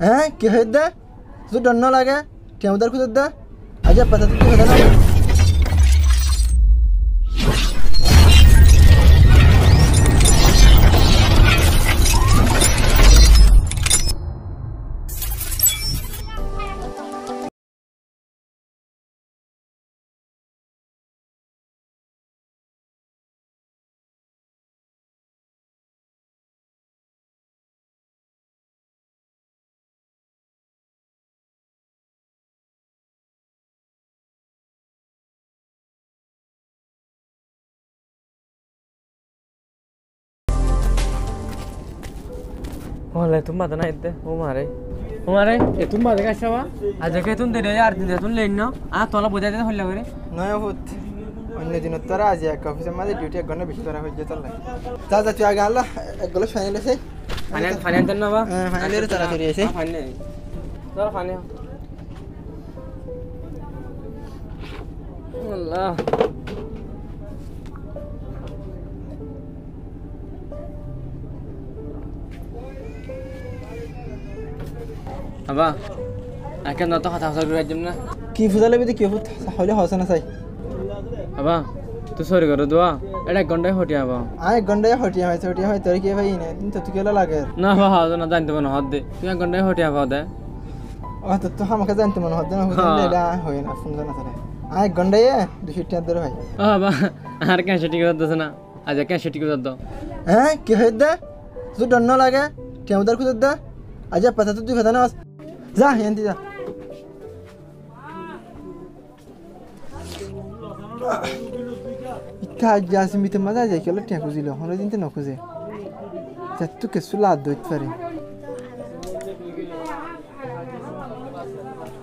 হ্যাঁ কি হয়ে দে তুই ডন্ন লাগে ঠেমদার খুঁজে দে আজ পাতা তুই কথা না Oleh tuh mata naik deh, umare, itu mata kasih apa? Aja kayak tuh dari arti dia tuh lain no, tolak buat dia tuh hal lagi. নয় হুত অন্য দিন তোরা আজ এক অফিসের মাঝে ডিউটি এক ঘন্টা বেশি করা হয়ে যেত যা যা তুই আগে আল্লাহ এক গলা ফাইনাল আছে ফাইনাল দেন না বা ফাইনালের তাড়াতাড়ি আছে ফাইনাল তোরা ফাইনাল আল্লাহ Apa? Akan nonton kata-kata gue aja mana? কি ফুজালে বিদে কি ফুট হলে হসে না চাই Apa? তুই সরি করে দোয়া এটা এক ঘন্টায় হটিয়া বা এক ঘন্টায় হটিয়া হয় তোর কি ভাই না দিন তো তুই কেলা লাগে না বা হাজ না জানতে পারো হদ দে তুই এক ঘন্টায় হটিয়া বা দে ও তো তো আমাকে জানতে মনে হচ্ছে না হুজুর হয় না ফোন জানা তারে এক ঘন্টায় 200 টাকা ধরে হয় বা আর কেন সেটি করে দছ না আজ কেন সেটি করে দাও হ্যাঁ কি হয়ে দে তুই ডন্ন লাগে ঠেমদার খুঁজে দে আজ পাতা তুই কথা না যা হেন্দি যা কাজ জাসমিতে মজা যায় কেন টিয়া খুঁজিল হন দিন তো নখুঁজে যা তুই কে সুলা দইতে পারে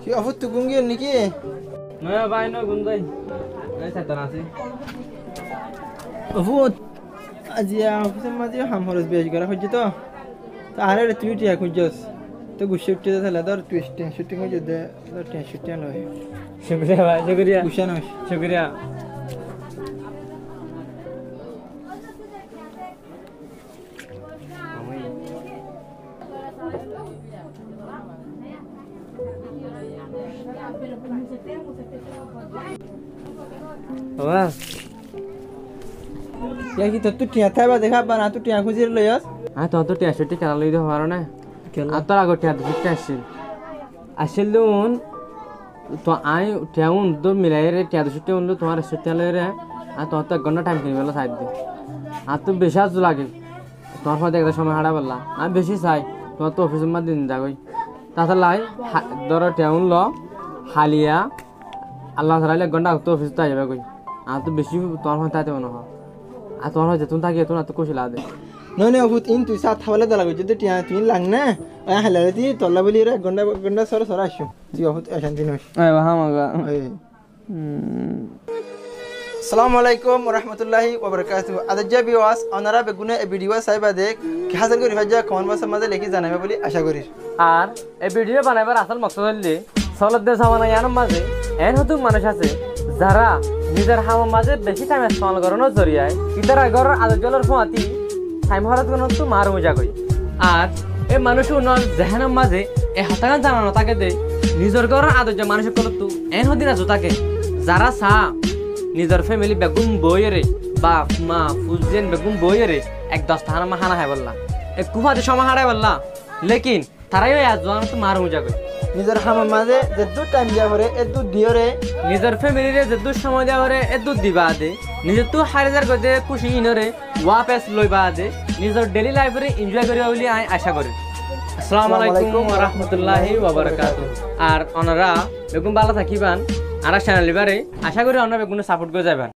কি অফত তুই গুঙ্গি নাকি না ভাই না গুন্দাই এই সাতন আছে অফত আজিয়া অফিসের মাঝে হাম হরস বেশ করা হচ্ছে তো আরে তুই টিয়া খুঁজছস তো গুছে উঠতে তাহলে ধর তুই শুটিং হয়ে যেতে টিয়া শুটিং লয় শুকরিয়া ভাই শুকরিয়া গুছা নয় শুকরিয়া Apa? Ya kita tuh টিয়া থাকবা দেখা বা না তুই টিয়া খুঁজির লইয়াস তো টিয়া শুটি খেলা লই দিতে পারো না তোর আগে টিয়া দিতে আসছিল দুন তো আই টিয়া উন তো মিলাই রে টিয়া শুটি উন তোমার শুটি লই রে তো এক ঘন্টা টাইম কিনে বেলা সাইড দে তো বেশি আজ লাগে তোমার মধ্যে একটা সময় হারা বললা আমি বেশি চাই তোমার তো অফিসের মধ্যে দিন যাগই তাছাড়া লাই ধরো টিয়া উন ল হালিয়া আল্লাহ তাআলা এক ঘন্টা তো অফিস তো যাবে কই তো বেশি তোমার মধ্যে তাইতে মনে হয় তোমার মধ্যে তুমি থাকি তুমি তো কুশলা দে ননে অভূত ইন তুই সাথ হাওয়ালে দলা গই যদি টিয়া তুই লাগ না হালালে দি তল্লা বলি রে গন্ডা সর আসু তুই অভূত অশান্তি নস হামাগা আসসালামু আলাইকুম ওয়া রাহমাতুল্লাহি ওয়া বারাকাতুহু আদাজ্জা বিওয়াস অনারা বেগুনে এই ভিডিও সাইবা দেখ কি হাজার করি ভাইজা কমেন্ট বক্সের মাঝে লিখি জানাবে বলি আশা করি আর এই ভিডিও বানাইবার আসল মকসদ হইলে সলদ দেশ আমানা ইয়ার মাঝে এন হতুক মানুষ আছে যারা নিজের হামের মাঝে বেশি টাইম ইস্তেমাল করানোর জরিয়ায় ইতার আগর আলোচনার ফোঁয়াতি টাইম হরাত কোনো তো মার মজা কই আর এই মানুষ উন্নয়ন জেহানের মাঝে এই হতাগান জানানো তাকে দে নিজের ঘরের আদর্য মানুষের কোনো তো এন হদিন আছো তাকে যারা চা নিজের ফ্যামিলি বেগুন বইয়েরে বাপ মা ফুজেন বেগুন বইয়েরে এক 10 টাকা মাহানা হয় বললা এক কুফাতে সময় হারায় বললা লেকিন তারাই আজ জানানো তো মার মজা কই নিজের হামের মাঝে যে দু টাইম দিয়া করে এ দু দিয়রে নিজের ফ্যামিলিরে যে দু সময় দেওয়া করে এ দু দিবা দে নিজের তো হারিজার গদে খুশি ইনরে ওয়াপেস লইবা দে নিজের ডেইলি লাইফে এনজয় করিবা বলি আমি আশা করি আসসালামু আলাইকুম ওয়া রাহমাতুল্লাহি ওয়া বারাকাতুহু আর ওনারা বেগুন ভালো থাকিবান আর চ্যানেল লিবারে আশা করি ওনারা বেগুন সাপোর্ট করে যাবেন